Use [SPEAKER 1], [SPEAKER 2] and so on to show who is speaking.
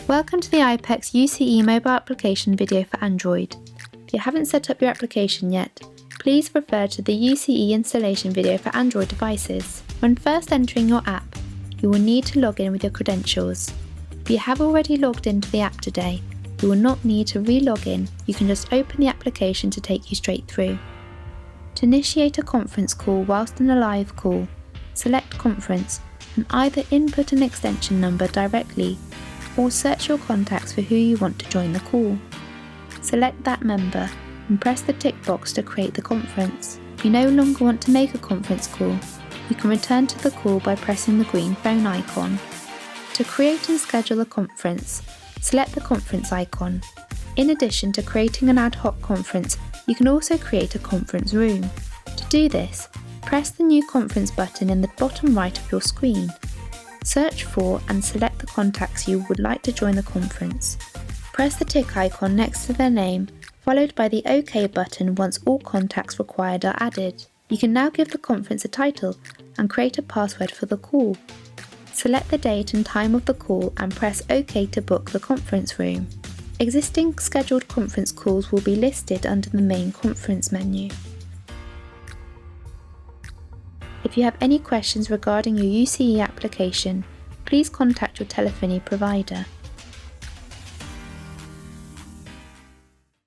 [SPEAKER 1] Welcome to the IPEX UCE mobile application video for Android. If you haven't set up your application yet, please refer to the UCE installation video for Android devices. When first entering your app, you will need to log in with your credentials. If you have already logged into the app today, you will not need to re-log in, you can just open the application to take you straight through. To initiate a conference call whilst in a live call, select Conference and either input an extension number directly or search your contacts for who you want to join the call. Select that member and press the tick box to create the conference. If you no longer want to make a conference call, you can return to the call by pressing the green phone icon. To create and schedule a conference, select the conference icon. In addition to creating an ad hoc conference, you can also create a conference room. To do this, press the New Conference button in the bottom right of your screen. Search for and select the contacts you would like to join the conference. Press the tick icon next to their name, followed by the OK button once all contacts required are added. You can now give the conference a title and create a password for the call. Select the date and time of the call and press OK to book the conference room. Existing scheduled conference calls will be listed under the main conference menu. If you have any questions regarding your UCE application, please contact your telephony provider.